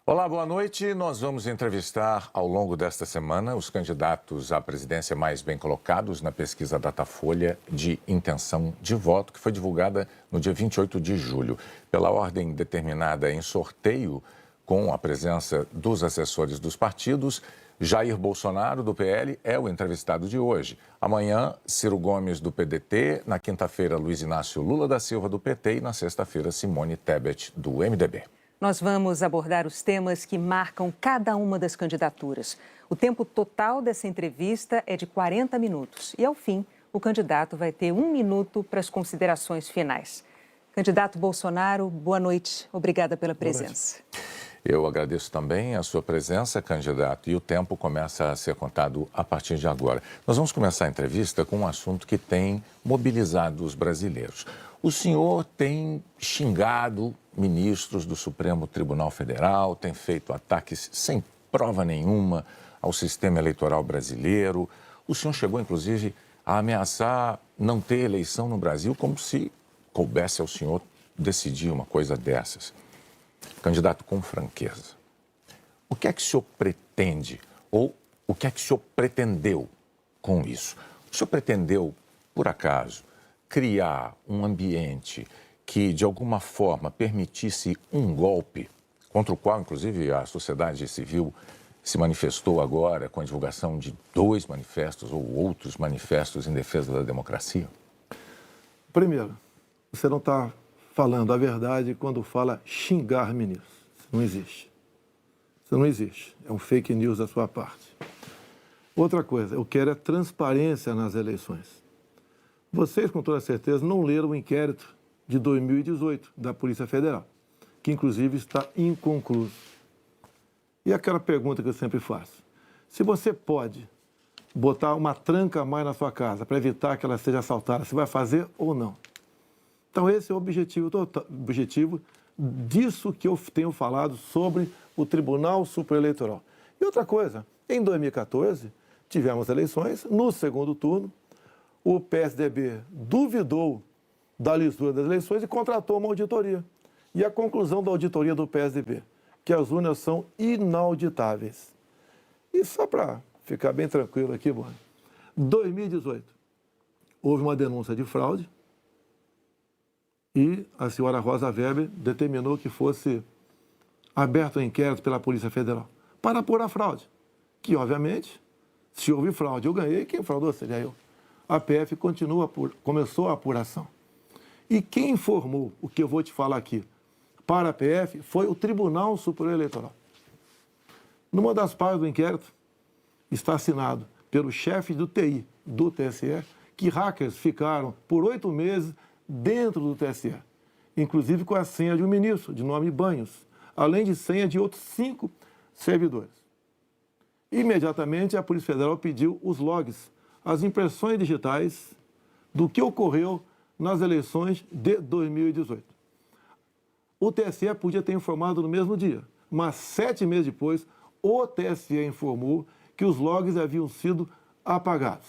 Olá, boa noite. Nós vamos entrevistar ao longo desta semana os candidatos à presidência mais bem colocados na pesquisa Datafolha de intenção de voto, que foi divulgada no dia 28 de julho. Pela ordem determinada em sorteio, com a presença dos assessores dos partidos, Jair Bolsonaro, do PL, é o entrevistado de hoje. Amanhã, Ciro Gomes, do PDT. Na quinta-feira, Luiz Inácio Lula da Silva, do PT. E na sexta-feira, Simone Tebet, do MDB. Nós vamos abordar os temas que marcam cada uma das candidaturas. O tempo total dessa entrevista é de 40 minutos. E, ao fim, o candidato vai ter 1 minuto para as considerações finais. Candidato Bolsonaro, boa noite. Obrigada pela presença. Eu agradeço também a sua presença, candidato, e o tempo começa a ser contado a partir de agora. Nós vamos começar a entrevista com um assunto que tem mobilizado os brasileiros. O senhor tem xingado ministros do Supremo Tribunal Federal, tem feito ataques sem prova nenhuma ao sistema eleitoral brasileiro. O senhor chegou, inclusive, a ameaçar não ter eleição no Brasil, como se coubesse ao senhor decidir uma coisa dessas. Candidato, com franqueza, o que é que o senhor pretende ou o que é que o senhor pretendeu com isso? O senhor pretendeu, por acaso, criar um ambiente que, de alguma forma, permitisse um golpe, contra o qual, inclusive, a sociedade civil se manifestou agora com a divulgação de 2 manifestos ou outros manifestos em defesa da democracia? Primeiro, você não está falando a verdade quando fala xingar ministros. Isso não existe. Isso não existe. É um fake news da sua parte. Outra coisa, eu quero é transparência nas eleições. Vocês, com toda certeza, não leram o inquérito de 2018 da Polícia Federal, que inclusive está inconcluso. E aquela pergunta que eu sempre faço: se você pode botar uma tranca a mais na sua casa para evitar que ela seja assaltada, você vai fazer ou não? Então esse é o objetivo disso que eu tenho falado sobre o Tribunal Superior Eleitoral. E outra coisa, em 2014 tivemos eleições, no segundo turno, o PSDB duvidou da lisura das eleições e contratou uma auditoria. E a conclusão da auditoria do PSDB, que as urnas são inauditáveis. E só para ficar bem tranquilo aqui, Boni, 2018, houve uma denúncia de fraude e a senhora Rosa Weber determinou que fosse aberto um inquérito pela Polícia Federal para apurar a fraude. Que, obviamente, se houve fraude, eu ganhei, quem fraudou seria eu. A PF começou a apuração. E quem informou o que eu vou te falar aqui para a PF foi o Tribunal Superior Eleitoral. Numa das partes do inquérito está assinado pelo chefe do TI do TSE que hackers ficaram por 8 meses dentro do TSE, inclusive com a senha de um ministro, de nome Banhos, além de senha de outros 5 servidores. Imediatamente, a Polícia Federal pediu os logs, as impressões digitais do que ocorreu nas eleições de 2018. O TSE podia ter informado no mesmo dia, mas 7 meses depois, o TSE informou que os logs haviam sido apagados.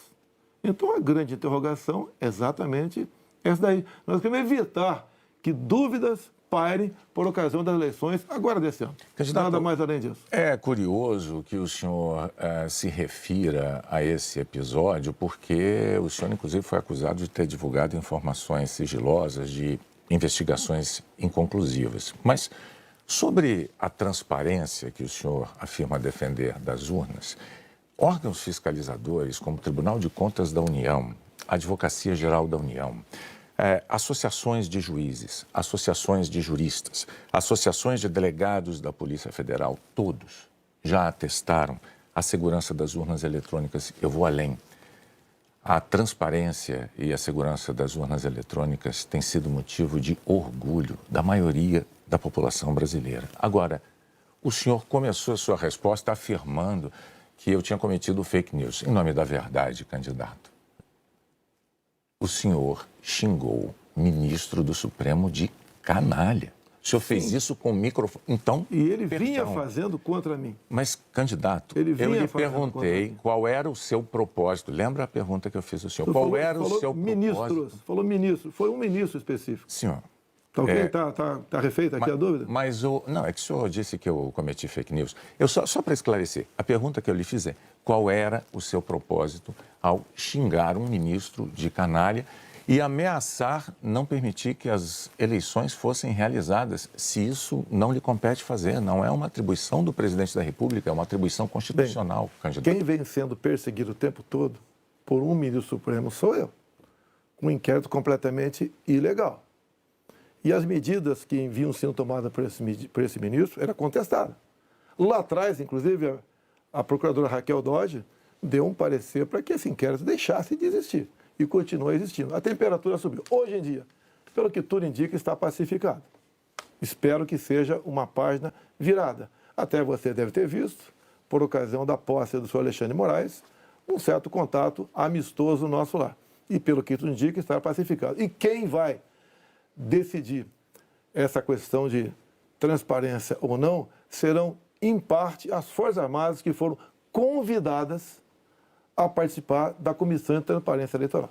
Então, a grande interrogação é exatamente essa daí. Nós queremos evitar que dúvidas pairem por ocasião das eleições agora desse ano. Candidato, nada mais além disso. É curioso que o senhor se refira a esse episódio, porque o senhor, inclusive, foi acusado de ter divulgado informações sigilosas de investigações inconclusivas. Mas sobre a transparência que o senhor afirma defender das urnas, órgãos fiscalizadores como o Tribunal de Contas da União, a Advocacia Geral da União, associações de juízes, associações de juristas, associações de delegados da Polícia Federal, todos já atestaram a segurança das urnas eletrônicas. Eu vou além. A transparência e a segurança das urnas eletrônicas tem sido motivo de orgulho da maioria da população brasileira. Agora, o senhor começou a sua resposta afirmando que eu tinha cometido fake news. Em nome da verdade, candidato, o senhor xingou ministro do Supremo de canalha. O senhor fez isso com o microfone. Então, e ele vinha fazendo contra mim. Mas, candidato, eu lhe perguntei qual era o seu propósito. Lembra a pergunta que eu fiz ao senhor? Qual era o seu propósito? Falou ministro. Foi um ministro específico. Senhor, Tá ok? Tá refeita aqui a dúvida? Mas não, é que o senhor disse que eu cometi fake news. Só para esclarecer, a pergunta que eu lhe fiz é: qual era o seu propósito ao xingar um ministro de canalha e ameaçar não permitir que as eleições fossem realizadas, se isso não lhe compete fazer? Não é uma atribuição do presidente da República, é uma atribuição constitucional, candidato. Quem vem sendo perseguido o tempo todo por um ministro supremo sou eu, com um inquérito completamente ilegal. E as medidas que vinham sendo tomadas por esse ministro eram contestadas. Lá atrás, inclusive, a procuradora Raquel Dodge deu um parecer para que esse inquérito deixasse de existir. E continua existindo. A temperatura subiu. Hoje em dia, pelo que tudo indica, está pacificado. Espero que seja uma página virada. Até você deve ter visto, por ocasião da posse do senhor Alexandre de Moraes, um certo contato amistoso nosso lá. E pelo que tudo indica, está pacificado. E quem vai decidir essa questão de transparência ou não serão, em parte, as Forças Armadas que foram convidadas a participar da Comissão de Transparência Eleitoral.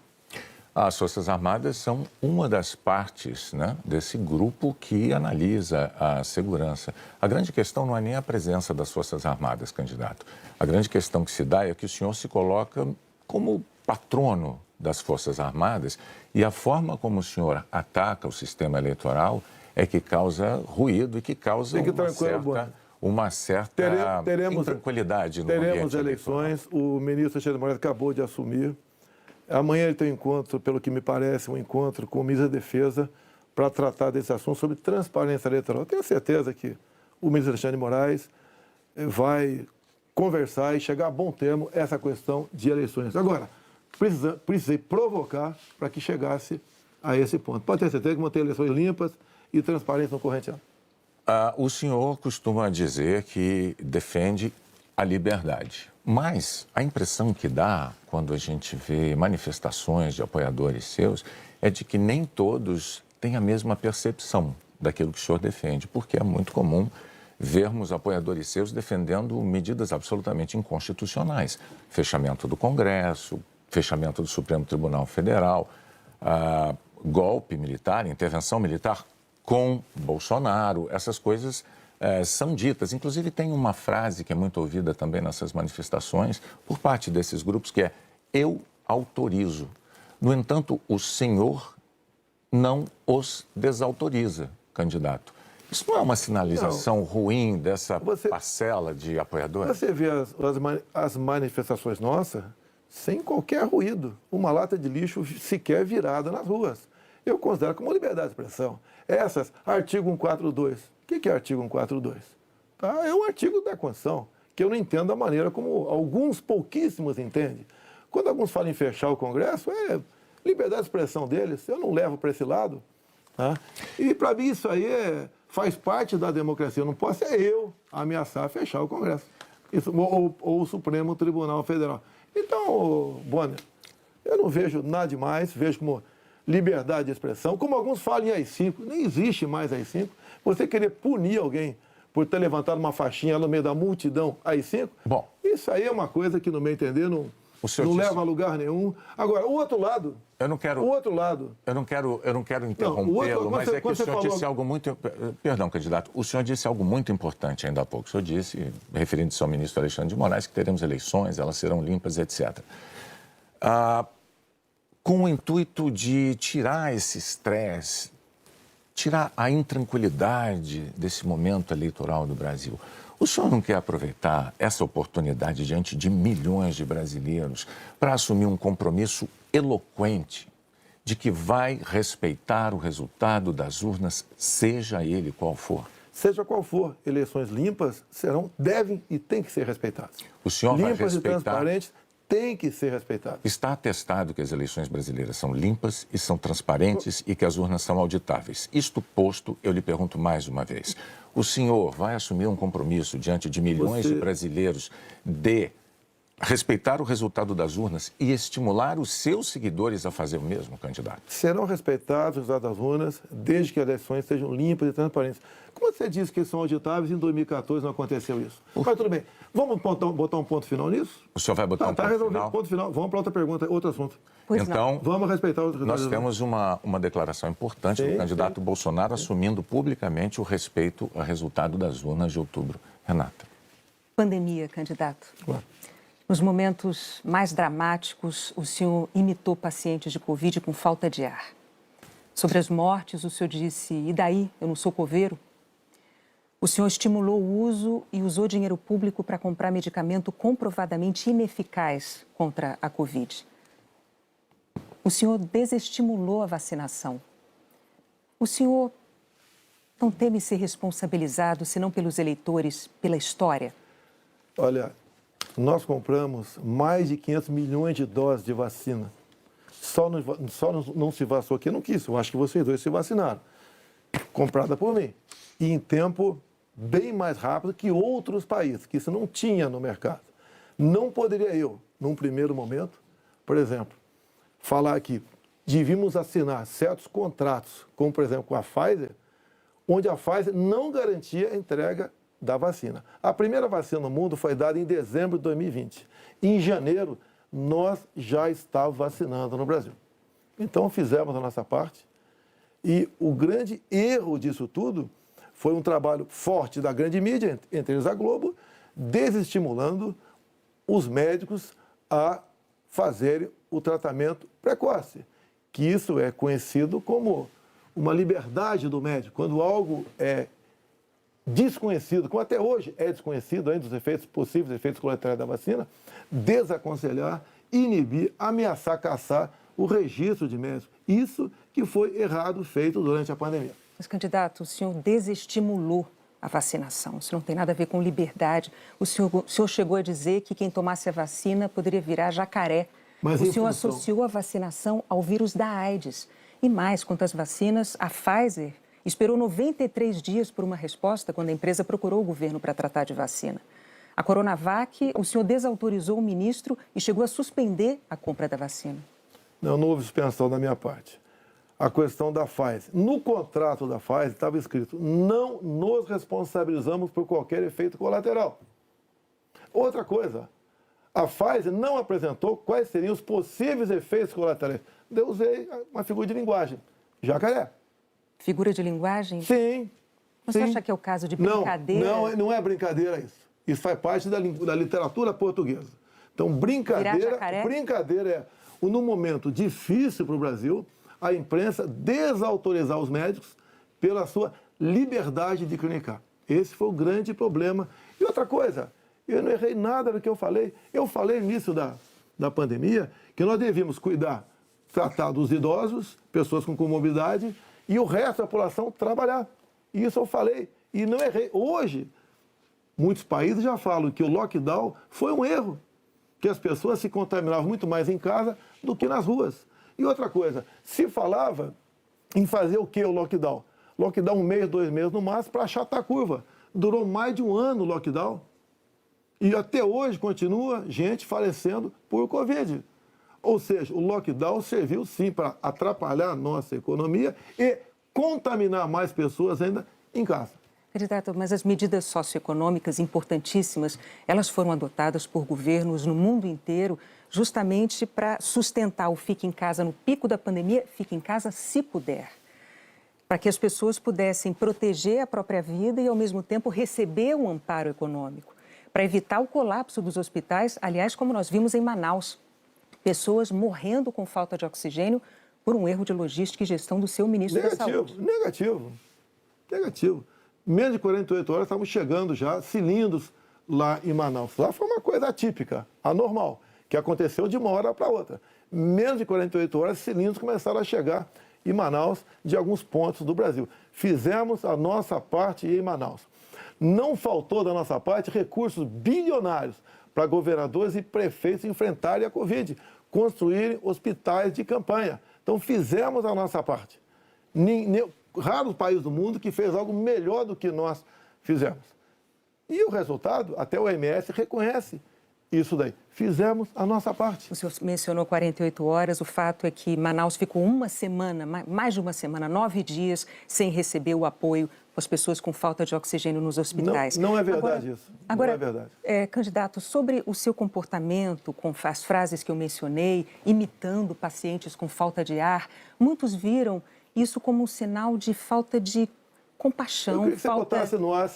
As Forças Armadas são uma das partes, né, desse grupo que analisa a segurança. A grande questão não é nem a presença das Forças Armadas, candidato. A grande questão que se dá é que o senhor se coloca como patrono das Forças Armadas e a forma como o senhor ataca o sistema eleitoral é que causa ruído e que causa uma certa intranquilidade no ambiente eleitoral. Teremos eleições, o ministro Alexandre de Moraes acabou de assumir. Amanhã ele tem um encontro, pelo que me parece, um encontro com o ministro da Defesa para tratar desse assunto sobre transparência eleitoral. Eu tenho certeza que o ministro Alexandre de Moraes vai conversar e chegar a bom termo essa questão de eleições. Agora, precisei provocar para que chegasse a esse ponto. Pode ter certeza que vão ter eleições limpas e transparentes no corrente ano. O senhor costuma dizer que defende a liberdade, mas a impressão que dá quando a gente vê manifestações de apoiadores seus é de que nem todos têm a mesma percepção daquilo que o senhor defende, porque é muito comum vermos apoiadores seus defendendo medidas absolutamente inconstitucionais, fechamento do Congresso, fechamento do Supremo Tribunal Federal, golpe militar, intervenção militar com Bolsonaro, essas coisas são ditas. Inclusive tem uma frase que é muito ouvida também nessas manifestações por parte desses grupos que é: eu autorizo. No entanto, o senhor não os desautoriza, candidato. Isso não é uma sinalização ruim dessa parcela de apoiadores? Você vê as manifestações nossas sem qualquer ruído, uma lata de lixo sequer virada nas ruas. Eu considero como liberdade de expressão. Essas, artigo 142. O que é artigo 142? É um artigo da Constituição, que eu não entendo da maneira como alguns pouquíssimos entendem. Quando alguns falam em fechar o Congresso, é liberdade de expressão deles, eu não levo para esse lado. Tá? E para mim isso aí faz parte da democracia. Não posso eu ameaçar fechar o Congresso. Isso, ou o Supremo Tribunal Federal. Então, Bonner, eu não vejo nada demais, vejo como liberdade de expressão, como alguns falam em AI-5, nem existe mais AI-5. Você querer punir alguém por ter levantado uma faixinha no meio da multidão AI-5, bom, isso aí é uma coisa que, no meu entender, não leva a lugar nenhum. Agora, o outro lado... Eu não quero interrompê-lo, mas é que o senhor disse algo muito... Perdão, candidato. O senhor disse algo muito importante ainda há pouco. O senhor disse, referindo-se ao ministro Alexandre de Moraes, que teremos eleições, elas serão limpas, etc. Com o intuito de tirar esse estresse, tirar a intranquilidade desse momento eleitoral do Brasil. O senhor não quer aproveitar essa oportunidade diante de milhões de brasileiros para assumir um compromisso eloquente de que vai respeitar o resultado das urnas, seja ele qual for? Seja qual for, eleições limpas devem e têm que ser respeitadas. O senhor vai limpas respeitar... e transparentes têm que ser respeitadas. Está atestado que as eleições brasileiras são limpas e são transparentes e que as urnas são auditáveis. Isto posto, eu lhe pergunto mais uma vez. O senhor vai assumir um compromisso diante de milhões de brasileiros de respeitar o resultado das urnas e estimular os seus seguidores a fazer o mesmo, candidato? Serão respeitados os resultados das urnas desde que as eleições sejam limpas e transparentes. Como você disse que eles são auditáveis, em 2014 não aconteceu isso. Mas tudo bem. Vamos botar um ponto final nisso? O senhor vai botar um ponto resolvido, final? Ponto final. Vamos para outra pergunta, outro assunto. Pois então, não. Vamos respeitar os resultados. Nós temos uma declaração importante do candidato Bolsonaro assumindo publicamente o respeito ao resultado das urnas de outubro. Renata. Pandemia, candidato. Claro. Nos momentos mais dramáticos, o senhor imitou pacientes de Covid com falta de ar. Sobre as mortes, o senhor disse, e daí, eu não sou coveiro? O senhor estimulou o uso e usou dinheiro público para comprar medicamento comprovadamente ineficaz contra a Covid. O senhor desestimulou a vacinação. O senhor não teme ser responsabilizado, senão pelos eleitores, pela história? Olha, nós compramos mais de 500 milhões de doses de vacina. Só não se vacinou quem não quis. Eu acho que vocês dois se vacinaram. Comprada por mim. E em tempo bem mais rápido que outros países, que isso não tinha no mercado. Não poderia eu, num primeiro momento, por exemplo, falar que devíamos assinar certos contratos, como por exemplo com a Pfizer, onde a Pfizer não garantia a entrega da vacina. A primeira vacina no mundo foi dada em dezembro de 2020. Em janeiro, nós já estávamos vacinando no Brasil. Então, fizemos a nossa parte. E o grande erro disso tudo foi um trabalho forte da grande mídia, entre eles a Globo, desestimulando os médicos a fazerem o tratamento precoce, que isso é conhecido como uma liberdade do médico. Quando algo é desconhecido, como até hoje é desconhecido ainda os efeitos possíveis, efeitos colaterais da vacina, desaconselhar, inibir, ameaçar, caçar o registro de médicos. Isso que foi errado feito durante a pandemia. Mas, candidato, o senhor desestimulou a vacinação. Isso não tem nada a ver com liberdade. O senhor chegou a dizer que quem tomasse a vacina poderia virar jacaré. Mas o senhor associou a vacinação ao vírus da AIDS. E mais, quanto às vacinas, a Pfizer esperou 93 dias por uma resposta quando a empresa procurou o governo para tratar de vacina. A Coronavac, o senhor desautorizou o ministro e chegou a suspender a compra da vacina. Não houve suspensão da minha parte. A questão da Pfizer. No contrato da Pfizer estava escrito: não nos responsabilizamos por qualquer efeito colateral. Outra coisa, a Pfizer não apresentou quais seriam os possíveis efeitos colaterais. Eu usei uma figura de linguagem: jacaré. Figura de linguagem? Sim. Você sim. acha que é o caso de brincadeira? Não é brincadeira isso. Isso faz parte da literatura portuguesa. Então, brincadeira é, num momento difícil para o Brasil, a imprensa desautorizar os médicos pela sua liberdade de clinicar. Esse foi o grande problema. E outra coisa, eu não errei nada do que eu falei. Eu falei no início da pandemia que nós devíamos tratar dos idosos, pessoas com comorbidade, e o resto da população trabalhar. Isso eu falei e não errei. Hoje, muitos países já falam que o lockdown foi um erro, que as pessoas se contaminavam muito mais em casa do que nas ruas. E outra coisa, se falava em fazer o que o lockdown? Lockdown 1 mês, 2 meses no máximo para achatar a curva. Durou mais de 1 ano o lockdown. E até hoje continua gente falecendo por Covid. Ou seja, o lockdown serviu sim para atrapalhar a nossa economia e contaminar mais pessoas ainda em casa. Candidato, mas as medidas socioeconômicas importantíssimas, elas foram adotadas por governos no mundo inteiro justamente para sustentar o fique em casa no pico da pandemia, fique em casa se puder. Para que as pessoas pudessem proteger a própria vida e, ao mesmo tempo, receber um amparo econômico. Para evitar o colapso dos hospitais, aliás, como nós vimos em Manaus. Pessoas morrendo com falta de oxigênio por um erro de logística e gestão do seu ministro da Saúde. Negativo. Menos de 48 horas estavam chegando já cilindros lá em Manaus. Lá foi uma coisa atípica, anormal, que aconteceu de uma hora para outra. Menos de 48 horas, cilindros começaram a chegar em Manaus de alguns pontos do Brasil. Fizemos a nossa parte em Manaus. Não faltou da nossa parte recursos bilionários para governadores e prefeitos enfrentarem a Covid, construírem hospitais de campanha. Então, fizemos a nossa parte. Raros países do mundo que fez algo melhor do que nós fizemos. E o resultado, até o OMS reconhece isso daí. Fizemos a nossa parte. O senhor mencionou 48 horas, o fato é que Manaus ficou uma semana, mais de uma semana, 9 dias, sem receber o apoio das pessoas com falta de oxigênio nos hospitais. Não é verdade isso. Agora, não é verdade. Candidato, sobre o seu comportamento, com as frases que eu mencionei, imitando pacientes com falta de ar, muitos viram isso como um sinal de falta de compaixão. Eu queria que você botasse no ar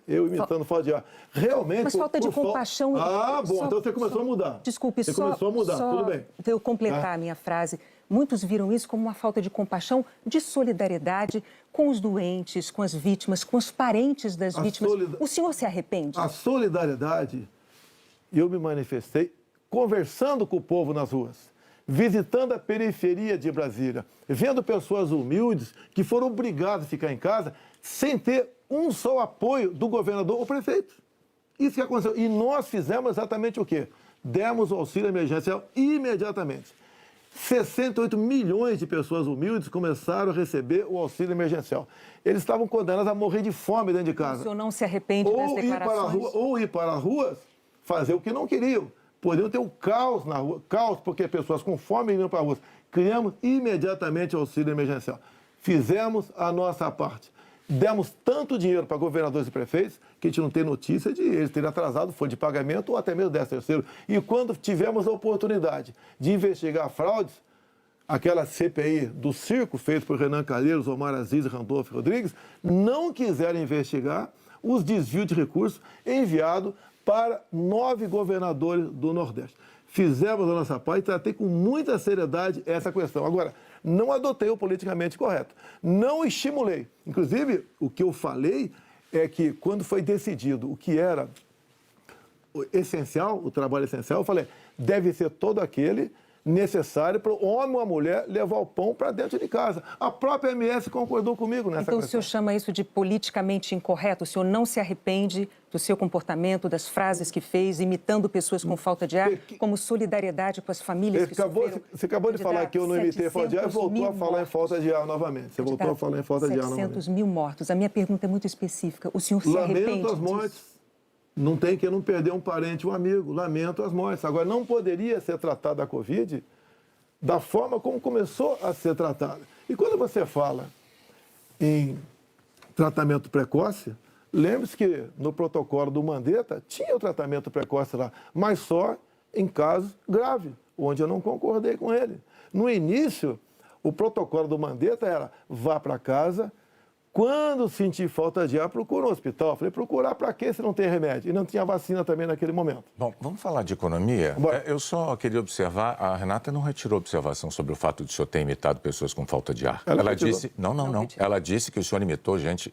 eu imitando falta de ar. Realmente... Mas falta de compaixão... Então você começou a mudar. Desculpe, você começou a mudar, tudo bem. Eu completar a minha frase. Muitos viram isso como uma falta de compaixão, de solidariedade com os doentes, com as vítimas, com os parentes das vítimas. O senhor se arrepende? A solidariedade, eu me manifestei conversando com o povo nas ruas, visitando a periferia de Brasília, vendo pessoas humildes que foram obrigadas a ficar em casa sem ter um só apoio do governador ou prefeito. Isso que aconteceu. E nós fizemos exatamente o quê? Demos o auxílio emergencial imediatamente. 68 milhões de pessoas humildes começaram a receber o auxílio emergencial. Eles estavam condenados a morrer de fome dentro de casa. O senhor não se arrepende das declarações? Ou ir para a rua, fazer o que não queriam. Poderiam ter o caos na rua, caos porque pessoas com fome iam para a rua. Criamos imediatamente o auxílio emergencial. Fizemos a nossa parte. Demos tanto dinheiro para governadores e prefeitos que a gente não tem notícia de eles terem atrasado folha de pagamento ou até mesmo 13º. E quando tivemos a oportunidade de investigar fraudes, aquela CPI do circo feita por Renan Calheiros, Omar Aziz e Randolfo Rodrigues, não quiseram investigar os desvios de recursos enviados para 9 governadores do Nordeste. Fizemos a nossa parte e tratei com muita seriedade essa questão. Agora, não adotei o politicamente correto. Não estimulei. Inclusive, o que eu falei é que quando foi decidido o que era essencial, o trabalho essencial, eu falei, deve ser todo aquele necessário para o homem ou a mulher levar o pão para dentro de casa. A própria MS concordou comigo nessa questão. Então o senhor chama isso de politicamente incorreto? O senhor não se arrepende do seu comportamento, das frases que fez, imitando pessoas com falta de ar, como solidariedade com as famílias que sofreram? Você acabou de falar que eu não imitei falta de ar e voltou a falar em falta de ar novamente. Você voltou a falar em falta de ar novamente. 700 mil mortos. A minha pergunta é muito específica. O senhor se arrepende Lamento as mortes. Não tem que não perder um parente, um amigo. Lamento as mortes. Agora, não poderia ser tratada a Covid da forma como começou a ser tratada. E quando você fala em tratamento precoce, lembre-se que no protocolo do Mandetta tinha o tratamento precoce lá, mas só em casos graves, onde eu não concordei com ele. No início, o protocolo do Mandetta era vá para casa. Quando sentir falta de ar, procura um hospital. Eu falei, procurar para quê se não tem remédio? E não tinha vacina também naquele momento. Bom, vamos falar de economia? Eu só queria observar, a Renata não retirou observação sobre o fato de o senhor ter imitado pessoas com falta de ar. Ela disse... Não. Ela disse que o senhor imitou gente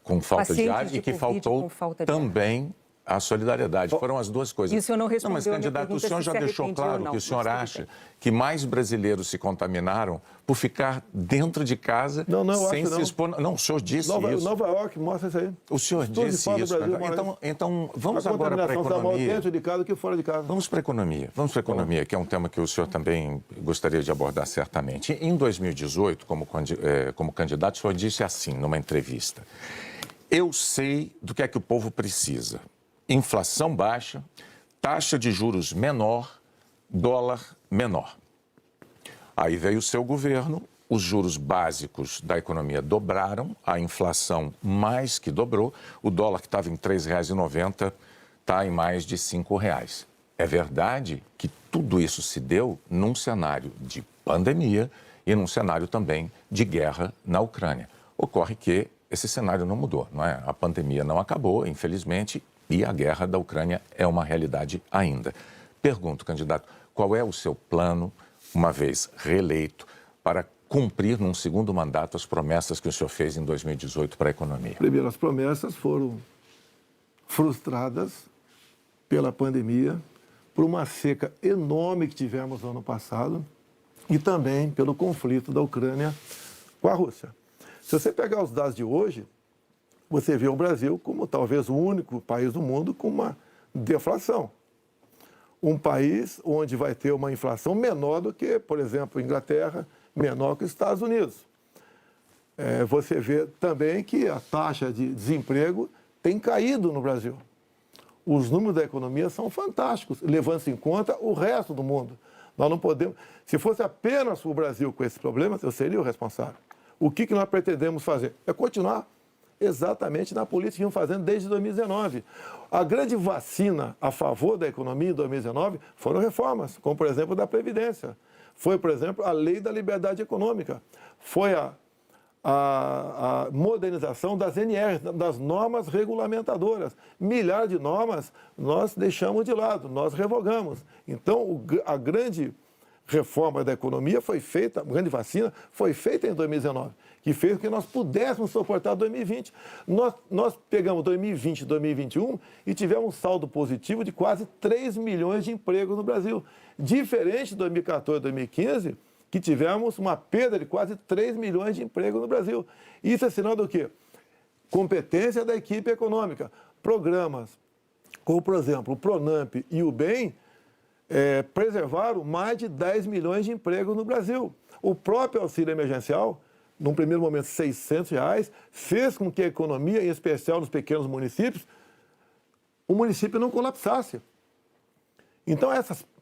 com falta de ar e que faltou também a solidariedade. Foram as duas coisas. E o senhor não respondeu. Não, mas, candidato, o senhor já deixou claro que o senhor acha que mais brasileiros se contaminaram por ficar dentro de casa sem se expor. Não, o senhor disse isso. Nova York, mostra isso aí. O senhor disse isso. Então, vamos agora para a economia. Dentro de casa do que fora de casa. Vamos para a economia. Vamos para a economia, que é um tema que o senhor também gostaria de abordar certamente. Em 2018, como candidato, o senhor disse assim, numa entrevista: eu sei do que é que o povo precisa. Inflação baixa, taxa de juros menor, dólar menor. Aí veio o seu governo, os juros básicos da economia dobraram, a inflação mais que dobrou, o dólar que estava em R$ 3,90 está em mais de R$ 5,00. É verdade que tudo isso se deu num cenário de pandemia e num cenário também de guerra na Ucrânia. Ocorre que esse cenário não mudou, não é? A pandemia não acabou, infelizmente, e a guerra da Ucrânia é uma realidade ainda. Pergunto, candidato, qual é o seu plano, uma vez reeleito, para cumprir num segundo mandato as promessas que o senhor fez em 2018 para a economia? Primeiro, as promessas foram frustradas pela pandemia, por uma seca enorme que tivemos no ano passado e também pelo conflito da Ucrânia com a Rússia. Se você pegar os dados de hoje, você vê o Brasil como talvez o único país do mundo com uma deflação. Um país onde vai ter uma inflação menor do que, por exemplo, a Inglaterra, menor que os Estados Unidos. Você vê também que a taxa de desemprego tem caído no Brasil. Os números da economia são fantásticos, levando-se em conta o resto do mundo. Nós não podemos... Se fosse apenas o Brasil com esses problemas, eu seria o responsável. O que nós pretendemos fazer? É continuar exatamente na política que estamos fazendo desde 2019. A grande vacina a favor da economia em 2019 foram reformas, como, por exemplo, da Previdência. Foi, por exemplo, a Lei da Liberdade Econômica. Foi a modernização das NRs, das normas regulamentadoras. Milhares de normas nós deixamos de lado, nós revogamos. Então, a grande reforma da economia foi feita, a grande vacina foi feita em 2019, que fez com que nós pudéssemos suportar 2020. Nós pegamos 2020 e 2021 e tivemos um saldo positivo de quase 3 milhões de empregos no Brasil. Diferente de 2014 e 2015, que tivemos uma perda de quase 3 milhões de empregos no Brasil. Isso é sinal do quê? Competência da equipe econômica. Programas como, por exemplo, o Pronamp e o BEM preservaram mais de 10 milhões de empregos no Brasil. O próprio auxílio emergencial, num primeiro momento R$ 600, fez com que a economia, em especial nos pequenos municípios, o município não colapsasse. Então,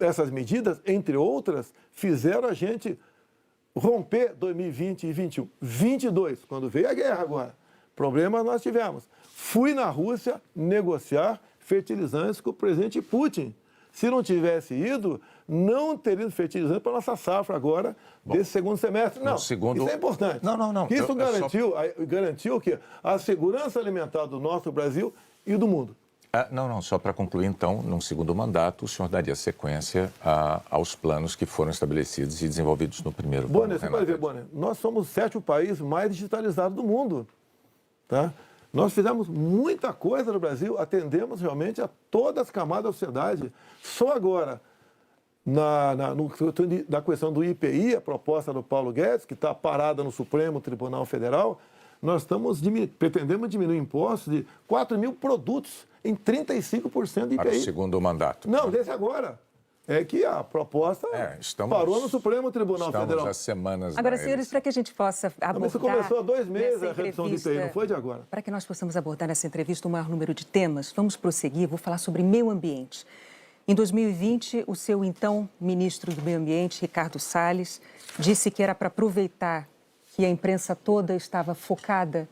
essas medidas, entre outras, fizeram a gente romper 2020 e 2021. 22, quando veio a guerra agora, problemas nós tivemos. Fui na Rússia negociar fertilizantes com o presidente Putin. Se não tivesse ido, não teria fertilizante para a nossa safra agora, desse segundo semestre. Não, isso é importante. Não. Isso garantiu o quê? A segurança alimentar do nosso Brasil e do mundo. Só para concluir, então, num segundo mandato, o senhor daria sequência aos planos que foram estabelecidos e desenvolvidos no primeiro plano. Bonner, você pode ver, Bonner, nós somos o 7º país mais digitalizado do mundo. Tá? Nós fizemos muita coisa no Brasil, atendemos realmente a todas as camadas da sociedade. Só agora, na questão do IPI, a proposta do Paulo Guedes, que está parada no Supremo Tribunal Federal, nós pretendemos diminuir impostos de 4 mil produtos em 35% de IPI. Para o segundo mandato. Não, desse agora. É que a proposta parou no Supremo Tribunal Federal. Estamos há semanas. Agora, senhores, para que a gente possa abordar... Mas isso começou há 2 meses a redução de IPI, não foi de agora. Para que nós possamos abordar nessa entrevista o maior número de temas, vamos prosseguir, vou falar sobre meio ambiente. Em 2020, o seu então ministro do Meio Ambiente, Ricardo Salles, disse que era para aproveitar que a imprensa toda estava focada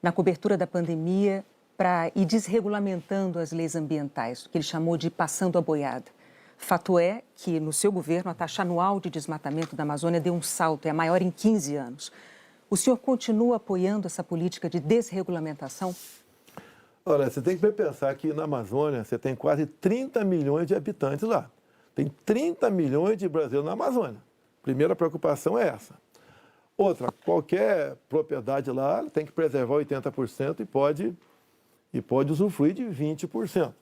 na cobertura da pandemia para ir desregulamentando as leis ambientais, o que ele chamou de passando a boiada. Fato é que, no seu governo, a taxa anual de desmatamento da Amazônia deu um salto, é a maior em 15 anos. O senhor continua apoiando essa política de desregulamentação? Olha, você tem que pensar que na Amazônia você tem quase 30 milhões de habitantes lá. Tem 30 milhões de brasileiros na Amazônia. Primeira preocupação é essa. Outra, qualquer propriedade lá tem que preservar 80% e pode usufruir de 20%.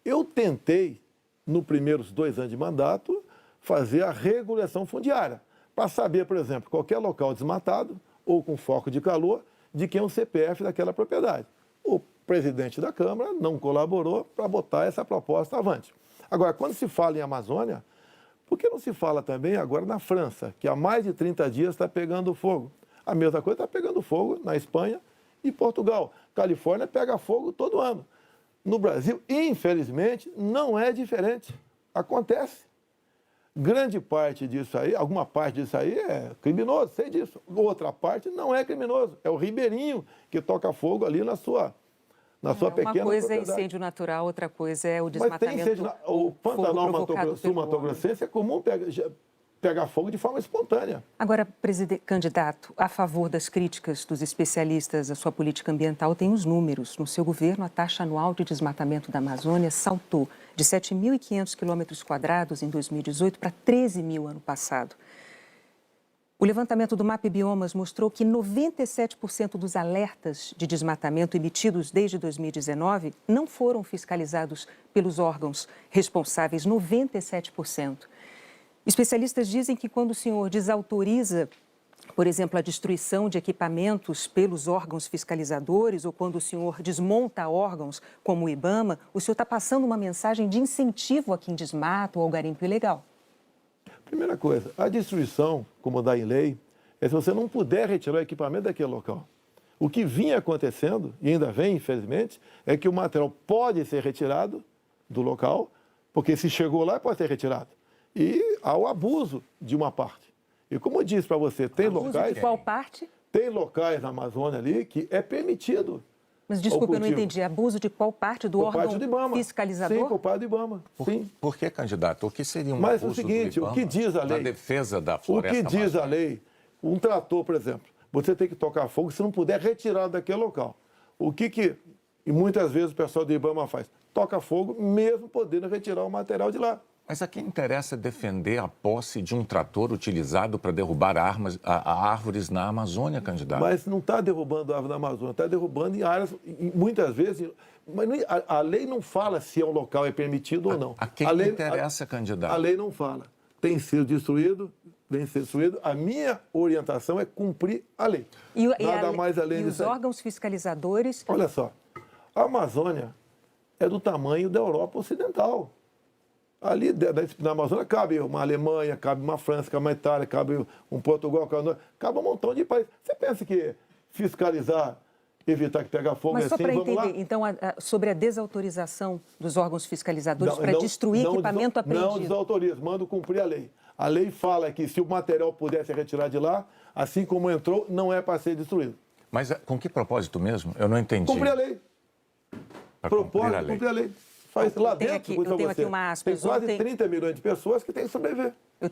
Eu tentei, nos primeiros 2 anos de mandato, fazer a regulação fundiária, para saber, por exemplo, qualquer local desmatado ou com foco de calor, de quem é o CPF daquela propriedade. O presidente da Câmara não colaborou para botar essa proposta avante. Agora, quando se fala em Amazônia, por que não se fala também agora na França, que há mais de 30 dias está pegando fogo? A mesma coisa está pegando fogo na Espanha e Portugal. Califórnia pega fogo todo ano. No Brasil, infelizmente, não é diferente. Acontece. Grande parte disso aí, alguma parte disso aí é criminoso, sei disso. Outra parte não é criminoso. É o ribeirinho que toca fogo ali na sua pequena Uma coisa propriedade. É incêndio natural, outra coisa é o desmatamento. Mas tem incêndio, o Pantanal Sul-Mato-Grossense é comum pegar fogo de forma espontânea. Agora, candidato, a favor das críticas dos especialistas à sua política ambiental, tem os números. No seu governo, a taxa anual de desmatamento da Amazônia saltou de 7.500 km² em 2018 para 13 mil ano passado. O levantamento do MAP Biomas mostrou que 97% dos alertas de desmatamento emitidos desde 2019 não foram fiscalizados pelos órgãos responsáveis, 97%. Especialistas dizem que quando o senhor desautoriza, por exemplo, a destruição de equipamentos pelos órgãos fiscalizadores ou quando o senhor desmonta órgãos como o IBAMA, o senhor está passando uma mensagem de incentivo a quem desmata ou ao garimpo ilegal. Primeira coisa, a destruição, como dá em lei, é se você não puder retirar o equipamento daquele local. O que vinha acontecendo, e ainda vem, infelizmente, é que o material pode ser retirado do local, porque se chegou lá, pode ser retirado. E há o abuso de uma parte. E como eu disse para você, tem Abuso locais... de qual parte? Tem locais na Amazônia ali que é permitido. Mas desculpa, eu não cultivo. entendi. Abuso de qual parte? Do Por órgão parte do IBAMA. fiscalizador? Sim, por parte do IBAMA. Sim. Por que, candidato? O que seria um Mas abuso o seguinte, do o que IBAMA diz a lei? na defesa da O floresta que diz a amazônica? lei? Um trator, por exemplo, você tem que tocar fogo se não puder retirar daquele local. O que e muitas vezes o pessoal do IBAMA faz? Toca fogo mesmo podendo retirar o material de lá. Mas a quem interessa defender a posse de um trator utilizado para derrubar árvores na Amazônia, candidato? Mas não está derrubando árvore na Amazônia, está derrubando em áreas, muitas vezes... Mas a lei não fala se um local é permitido ou não. A quem a lei, interessa, candidato? A lei não fala. Tem sido destruído, vem ser destruído. A minha orientação é cumprir a lei. Nada mais além disso. E os órgãos fiscalizadores... Olha só, a Amazônia é do tamanho da Europa Ocidental. Ali na Amazônia cabe uma Alemanha, cabe uma França, cabe uma Itália, cabe um Portugal, cabe um montão de países. Você pensa que fiscalizar, evitar que pegue fogo Mas é só assim, para vamos lá? entender, então, sobre a desautorização dos órgãos fiscalizadores para destruir equipamento apreendido. Não desautoriza, mando cumprir a lei. A lei fala que se o material puder ser retirado de lá, assim como entrou, não é para ser destruído. Mas com que propósito mesmo? Eu não entendi. Cumprir a lei. Propósito, cumprir a lei. Faz lá dentro, eu tenho aqui uma aspas. Tem quase 30 milhões de pessoas que têm que sobreviver. Eu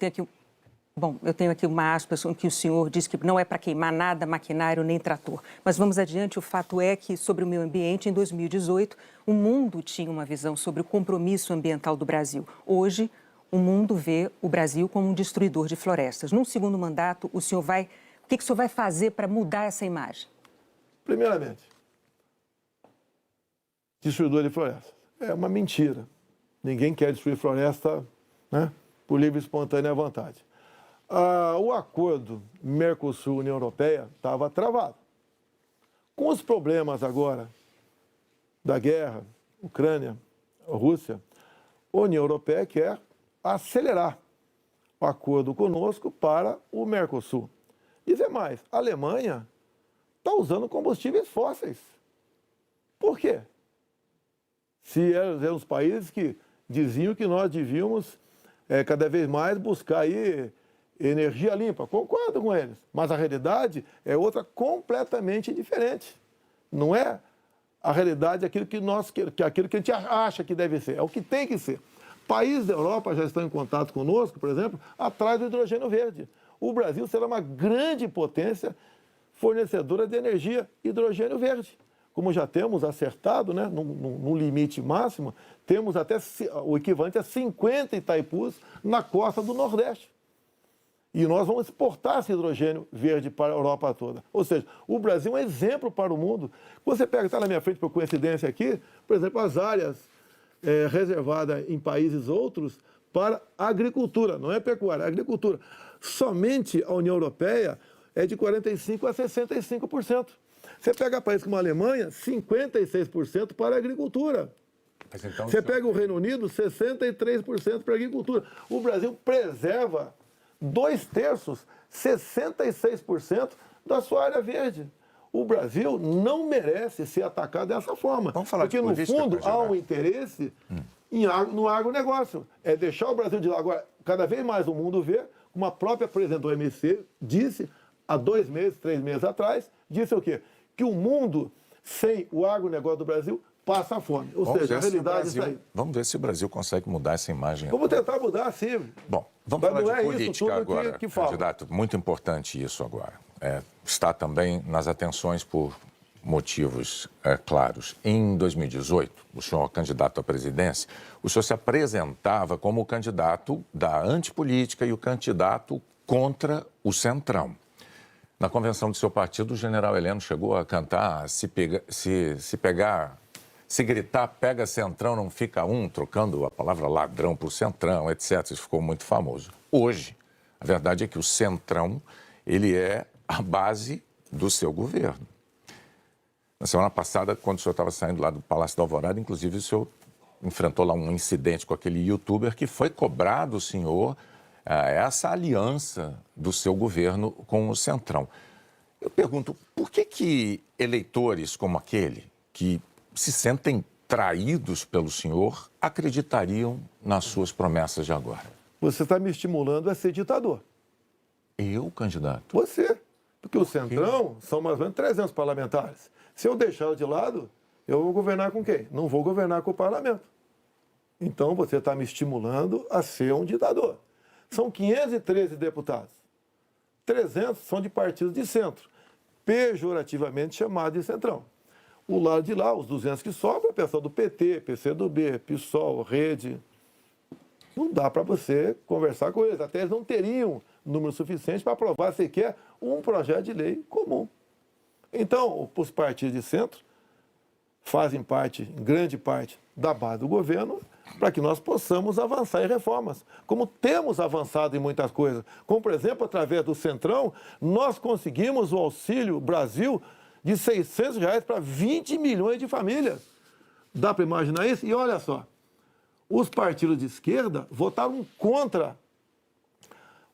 tenho aqui uma aspas em que o senhor diz que não é para queimar nada, maquinário nem trator. Mas vamos adiante, o fato é que, sobre o meio ambiente, em 2018, o mundo tinha uma visão sobre o compromisso ambiental do Brasil. Hoje, o mundo vê o Brasil como um destruidor de florestas. Num segundo mandato, o que o senhor vai fazer para mudar essa imagem? Primeiramente, destruidor de florestas. É uma mentira. Ninguém quer destruir floresta, né, por livre e espontânea vontade. O acordo Mercosul-União Europeia estava travado. Com os problemas agora da guerra, Ucrânia, Rússia, a União Europeia quer acelerar o acordo conosco para o Mercosul. Dizer mais, a Alemanha está usando combustíveis fósseis. Por quê? Se eram os países que diziam que nós devíamos cada vez mais buscar aí energia limpa. Concordo com eles, mas a realidade é outra completamente diferente. Não é a realidade aquilo que aquilo que a gente acha que deve ser, é o que tem que ser. Países da Europa já estão em contato conosco, por exemplo, atrás do hidrogênio verde. O Brasil será uma grande potência fornecedora de energia hidrogênio verde. Como já temos acertado, né, no limite máximo, temos até o equivalente a 50 Itaipus na costa do Nordeste. E nós vamos exportar esse hidrogênio verde para a Europa toda. Ou seja, o Brasil é um exemplo para o mundo. Você pega, está na minha frente por coincidência aqui, por exemplo, as áreas reservadas em países outros para agricultura, não é pecuária, é agricultura. Somente a União Europeia é de 45% a 65%. Você pega países como a Alemanha, 56% para a agricultura. Mas então, Você pega o Reino Unido, 63% para a agricultura. O Brasil preserva 2/3, 66% da sua área verde. O Brasil não merece ser atacado dessa forma. Vamos falar porque, de política, no fundo, há candidato. um interesse no agronegócio. É deixar o Brasil de lado. Agora, cada vez mais o mundo vê, como a própria presidente do OMC disse, há 2 meses, 3 meses atrás, disse o quê? Que o mundo, sem o agronegócio do Brasil, passa fome. Ou seja, a realidade é isso aí. Vamos ver se o Brasil consegue mudar essa imagem. Vamos tentar mudar, sim. Bom, vamos Mas falar não de é isso política tudo agora, que fala. candidato. Muito importante isso agora. Está também nas atenções por motivos claros. Em 2018, o senhor candidato à presidência, o senhor se apresentava como o candidato da antipolítica e o candidato contra o Centrão. Na convenção do seu partido, o general Heleno chegou a cantar se gritar, pega Centrão, não fica um, trocando a palavra ladrão por Centrão, etc. Isso ficou muito famoso. Hoje, a verdade é que o Centrão, ele é a base do seu governo. Na semana passada, quando o senhor estava saindo lá do Palácio da Alvorada, inclusive o senhor enfrentou lá um incidente com aquele youtuber que foi cobrar do senhor essa aliança do seu governo com o Centrão. Eu pergunto, por que eleitores como aquele, que se sentem traídos pelo senhor, acreditariam nas suas promessas de agora? Você está me estimulando a ser ditador. Eu, candidato? Você. Porque o Centrão são mais ou menos 300 parlamentares. Se eu deixá-lo de lado, eu vou governar com quem? Não vou governar com o parlamento. Então, você está me estimulando a ser um ditador. São 513 deputados. 300 são de partidos de centro, pejorativamente chamados de Centrão. O lado de lá, os 200 que sobram, é o pessoal do PT, PCdoB, PSOL, Rede. Não dá para você conversar com eles. Até eles não teriam número suficiente para aprovar sequer um projeto de lei comum. Então, os partidos de centro fazem parte, em grande parte, da base do governo para que nós possamos avançar em reformas. Como temos avançado em muitas coisas. Como, por exemplo, através do Centrão, nós conseguimos o Auxílio Brasil de R$ 600 para 20 milhões de famílias. Dá para imaginar isso? E olha só, os partidos de esquerda votaram contra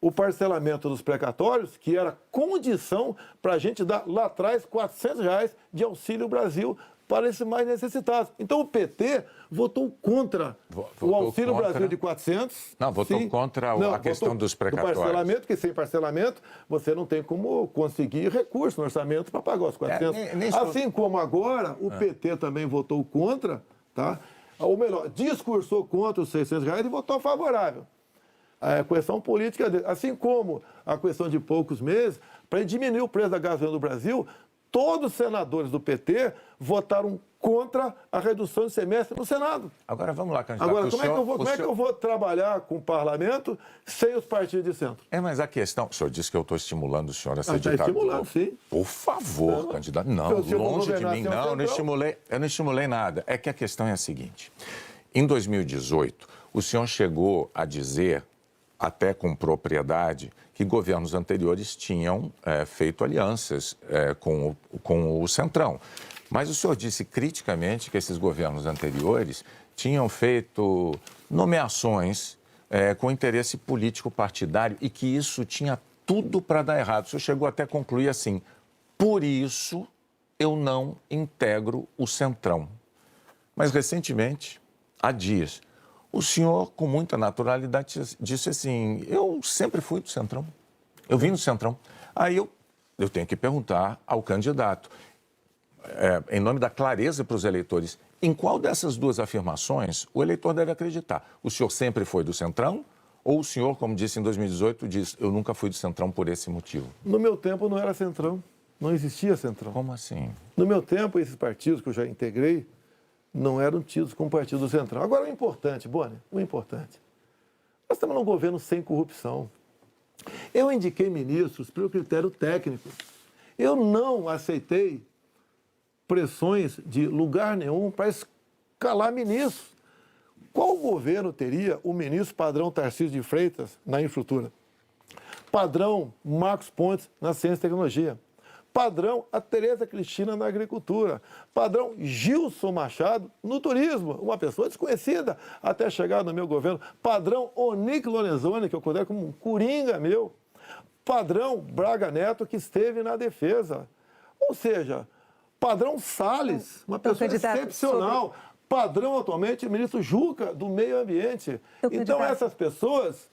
o parcelamento dos precatórios, que era condição para a gente dar lá atrás R$ 400 de Auxílio Brasil para esses mais necessitados. Então o PT votou contra o Auxílio Brasil de 400. Não, votou contra a questão dos precatórios. Do parcelamento, porque sem parcelamento você não tem como conseguir recurso no orçamento para pagar os 400. Assim como agora o PT também votou contra, tá? Ou melhor, discursou contra os R$ 600 e votou favorável. A questão política dele. Assim como a questão de poucos meses, para diminuir o preço da gasolina no Brasil, todos os senadores do PT votaram contra a redução de semestre no Senado. Agora vamos lá, candidato. Agora, como é que eu vou trabalhar com o parlamento sem os partidos de centro? Mas a questão... O senhor disse que eu estou estimulando o senhor a ser ditador. Está estimulando, sim. Por favor, candidato. Não, longe de mim, não. Eu não estimulei nada. É que a questão é a seguinte. Em 2018, o senhor chegou a dizer, até com propriedade, que governos anteriores tinham feito alianças com o Centrão. Mas o senhor disse criticamente que esses governos anteriores tinham feito nomeações com interesse político partidário e que isso tinha tudo para dar errado. O senhor chegou até a concluir assim: por isso eu não integro o Centrão. Mas recentemente, há dias, o senhor, com muita naturalidade, disse assim: eu sempre fui do Centrão, eu vim do Centrão. Aí eu tenho que perguntar ao candidato, em nome da clareza para os eleitores, em qual dessas duas afirmações o eleitor deve acreditar? O senhor sempre foi do Centrão ou o senhor, como disse em 2018, diz: eu nunca fui do Centrão por esse motivo? No meu tempo não era Centrão, não existia Centrão. Como assim? No meu tempo, esses partidos que eu já integrei não eram tidos como partido do Centrão. Agora, o importante, Boni, o importante, nós estamos num governo sem corrupção. Eu indiquei ministros pelo critério técnico. Eu não aceitei pressões de lugar nenhum para escalar ministros. Qual governo teria o ministro padrão Tarcísio de Freitas na infraestrutura? Padrão Marcos Pontes na ciência e tecnologia? Padrão a Tereza Cristina na agricultura, padrão Gilson Machado no turismo, uma pessoa desconhecida até chegar no meu governo, padrão Onyx Lorenzoni, que eu considero como um coringa meu, padrão Braga Neto, que esteve na defesa. Ou seja, padrão Salles, uma pessoa excepcional, padrão atualmente o ministro Juca, do meio ambiente. Então essas pessoas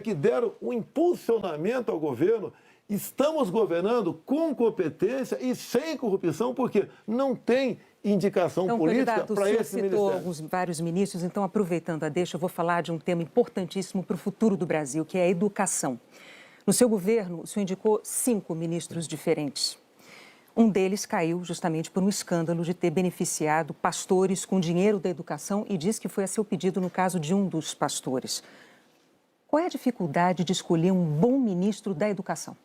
que deram um impulsionamento ao governo. Estamos governando com competência e sem corrupção, porque não tem indicação política para esse ministério. O senhor citou vários ministros, então, aproveitando a deixa, eu vou falar de um tema importantíssimo para o futuro do Brasil, que é a educação. No seu governo, o senhor indicou 5 ministros diferentes. Um deles caiu justamente por um escândalo de ter beneficiado pastores com dinheiro da educação e diz que foi a seu pedido no caso de um dos pastores. Qual é a dificuldade de escolher um bom ministro da educação?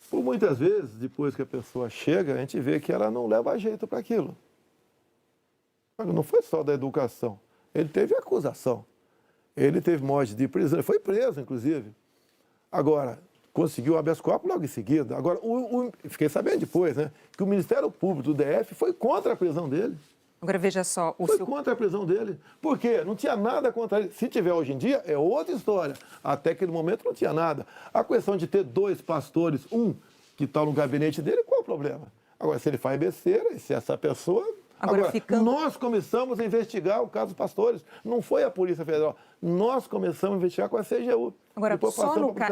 Por muitas vezes, depois que a pessoa chega, a gente vê que ela não leva jeito para aquilo. Não foi só da educação. Ele teve acusação. Ele teve morte de prisão. Ele foi preso, inclusive. Agora, conseguiu habeas corpus logo em seguida. Agora, fiquei sabendo depois, né, que o Ministério Público do DF foi contra a prisão dele. Agora, veja só... Foi contra a prisão dele. Por quê? Não tinha nada contra ele. Se tiver hoje em dia, é outra história. Até aquele momento não tinha nada. A questão de ter 2 pastores, um que está no gabinete dele, qual é o problema? Agora, se ele faz besteira, e se essa pessoa Agora, nós começamos a investigar o caso Pastores. Não foi a Polícia Federal. Nós começamos a investigar com a CGU. Agora,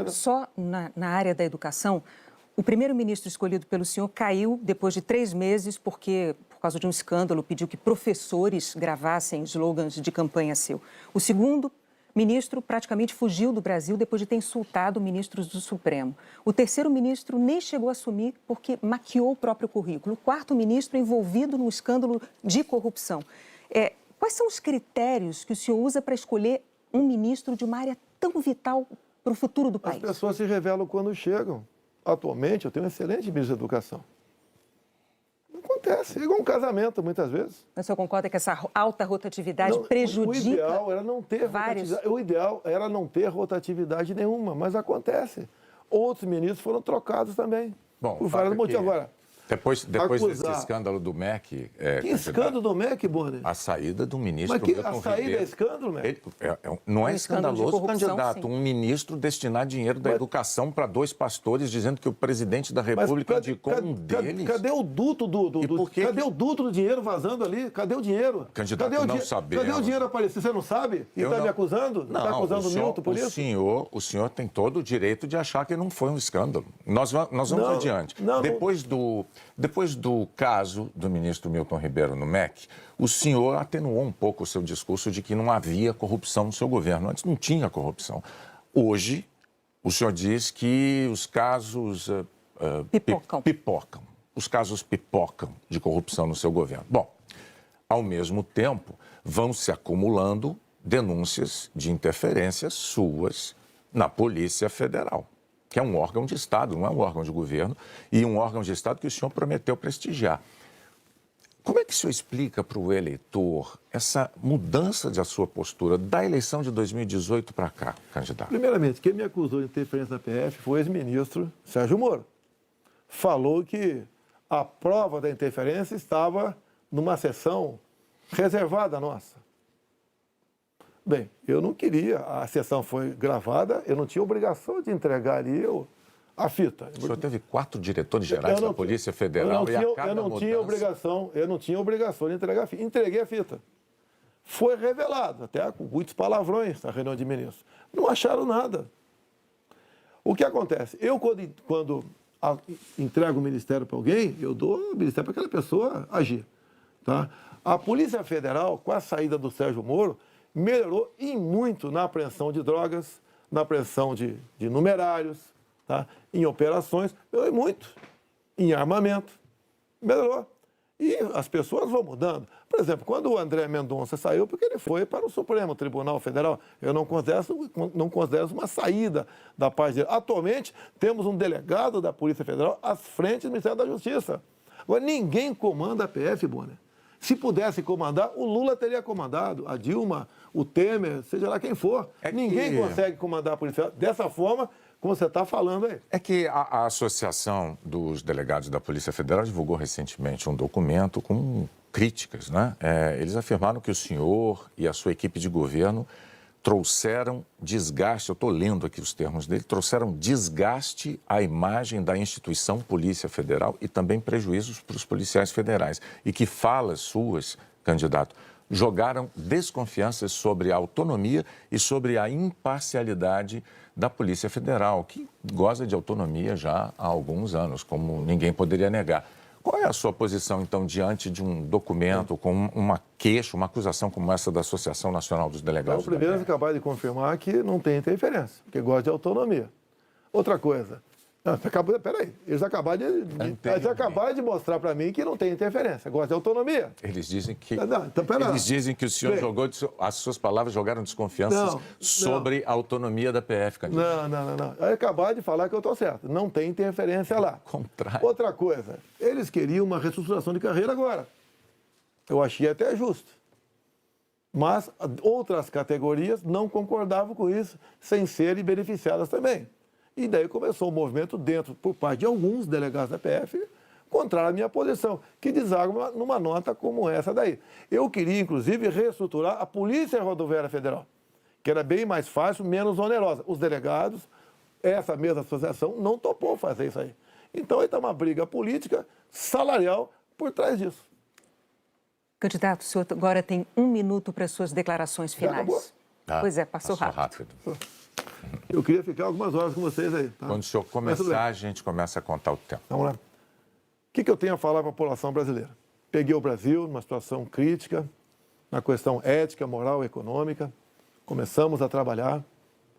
só na área da educação, o primeiro-ministro escolhido pelo senhor caiu depois de 3 meses porque, por causa de um escândalo, pediu que professores gravassem slogans de campanha seu. O segundo ministro praticamente fugiu do Brasil depois de ter insultado ministros do Supremo. O terceiro ministro nem chegou a assumir porque maquiou o próprio currículo. O quarto ministro envolvido num escândalo de corrupção. Quais são os critérios que o senhor usa para escolher um ministro de uma área tão vital para o futuro do país? As pessoas se revelam quando chegam. Atualmente, eu tenho um excelente ministro da Educação. Não acontece, é igual um casamento, muitas vezes. Mas o senhor concorda que essa alta rotatividade prejudica? O ideal era não ter rotatividade. O ideal era não ter rotatividade nenhuma, mas acontece. Outros ministros foram trocados também. Bom, por vários motivos. Agora, depois desse escândalo do MEC... Que escândalo do MEC, Bonner? A saída do ministro Milton Ribeiro. Mas a saída é escândalo, MEC? Não é escandaloso, candidato. Sim. Um ministro destinar dinheiro da educação para 2 pastores, dizendo que o presidente da República indicou um deles. Cadê o duto cadê o duto do dinheiro vazando ali? Cadê o dinheiro? Candidato, não sabemos. Cadê o dinheiro aparecer? Você não sabe? E está me acusando? Não, está acusando o Milton por isso? O senhor tem todo o direito de achar que não foi um escândalo. Nós vamos adiante. Depois do caso do ministro Milton Ribeiro no MEC, o senhor atenuou um pouco o seu discurso de que não havia corrupção no seu governo. Antes não tinha corrupção. Hoje, o senhor diz que os casos pipocam. Os casos pipocam de corrupção no seu governo. Bom, ao mesmo tempo, vão se acumulando denúncias de interferências suas na Polícia Federal, que é um órgão de Estado, não é um órgão de governo, e um órgão de Estado que o senhor prometeu prestigiar. Como é que o senhor explica para o eleitor essa mudança da sua postura da eleição de 2018 para cá, candidato? Primeiramente, quem me acusou de interferência na PF foi o ex-ministro Sérgio Moro. Falou que a prova da interferência estava numa sessão reservada nossa. Bem, eu não queria, a sessão foi gravada, eu não tinha obrigação de entregar ali a fita. O senhor teve 4 diretores gerais da Polícia Federal e a cada eu não tinha obrigação de entregar a fita. Entreguei a fita. Foi revelado, até com muitos palavrões na reunião de ministros. Não acharam nada. O que acontece? Eu, quando entrego o ministério para alguém, eu dou o ministério para aquela pessoa agir. Tá? A Polícia Federal, com a saída do Sérgio Moro, melhorou e muito na apreensão de drogas, na apreensão de numerários, tá? Em operações, melhorou muito. Em armamento, melhorou. E as pessoas vão mudando. Por exemplo, quando o André Mendonça saiu, porque ele foi para o Supremo Tribunal Federal, eu não considero uma saída da paz dele. Atualmente, temos um delegado da Polícia Federal à frente do Ministério da Justiça. Agora, ninguém comanda a PF, Bonner. Se pudesse comandar, o Lula teria comandado, a Dilma, o Temer, seja lá quem for. Ninguém consegue comandar a Polícia Federal dessa forma, como você está falando aí. É que a Associação dos Delegados da Polícia Federal divulgou recentemente um documento com críticas, né? Eles afirmaram que o senhor e a sua equipe de governo trouxeram desgaste, eu estou lendo aqui os termos dele, trouxeram desgaste à imagem da instituição Polícia Federal e também prejuízos para os policiais federais. E que falas suas, candidato, jogaram desconfianças sobre a autonomia e sobre a imparcialidade da Polícia Federal, que goza de autonomia já há alguns anos, como ninguém poderia negar. Qual é a sua posição, então, diante de um documento com uma queixa, uma acusação como essa da Associação Nacional dos Delegados? Então, primeiro, você acabou de confirmar que não tem interferência, porque gosta de autonomia. Outra coisa, peraí, eles acabaram de mostrar para mim que não tem interferência, gosta de autonomia. Eles dizem que, eles dizem que o senhor jogou, as suas palavras jogaram desconfianças sobre a autonomia da PF, candidato. Não. Acabaram de falar que eu estou certo, não tem interferência lá. Contrário. Outra coisa, eles queriam uma reestruturação de carreira agora. Eu achei até justo. Mas outras categorias não concordavam com isso, sem serem beneficiadas também. E daí começou um movimento por parte de alguns delegados da PF, contrário à minha posição, que deságua numa nota como essa daí. Eu queria, inclusive, reestruturar a Polícia Rodoviária Federal, que era bem mais fácil, menos onerosa. Os delegados, essa mesma associação, não topou fazer isso aí. Então, aí está uma briga política, salarial, por trás disso. Candidato, o senhor agora tem 1 minuto para suas declarações finais. acabou? Pois é, passou rápido. Eu queria ficar algumas horas com vocês aí. Tá? Quando o senhor começar, a gente começa a contar o tempo. Vamos lá. O que eu tenho a falar para a população brasileira? Peguei o Brasil numa situação crítica, na questão ética, moral e econômica. Começamos a trabalhar,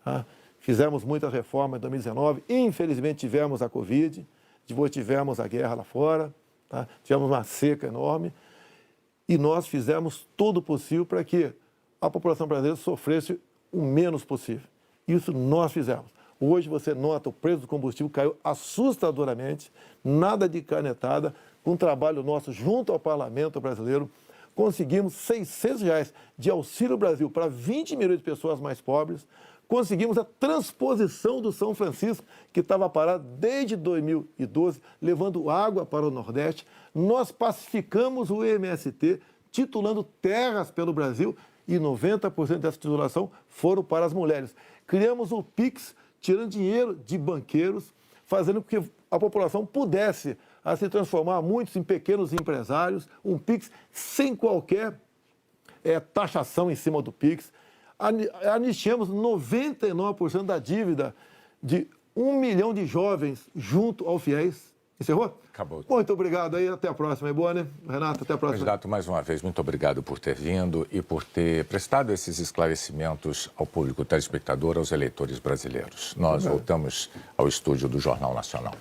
tá? Fizemos muitas reformas em 2019. Infelizmente tivemos a Covid, depois tivemos a guerra lá fora, tá? Tivemos uma seca enorme. E nós fizemos todo o possível para que a população brasileira sofresse o menos possível. Isso nós fizemos. Hoje você nota o preço do combustível caiu assustadoramente, nada de canetada, com o trabalho nosso junto ao parlamento brasileiro, conseguimos R$ 600 de Auxílio Brasil para 20 milhões de pessoas mais pobres, conseguimos a transposição do São Francisco, que estava parado desde 2012, levando água para o Nordeste. Nós pacificamos o MST, titulando terras pelo Brasil, e 90% dessa titulação foram para as mulheres. Criamos o PIX, tirando dinheiro de banqueiros, fazendo com que a população pudesse se transformar muitos em pequenos empresários, um PIX sem qualquer taxação em cima do PIX. Anistiamos 99% da dívida de 1 milhão de jovens junto ao FIES. Encerrou? Acabou. Muito obrigado aí, até a próxima. É boa, né? Renato, até a próxima. Candidato, mais uma vez, muito obrigado por ter vindo e por ter prestado esses esclarecimentos ao público telespectador, aos eleitores brasileiros. Nós voltamos ao estúdio do Jornal Nacional.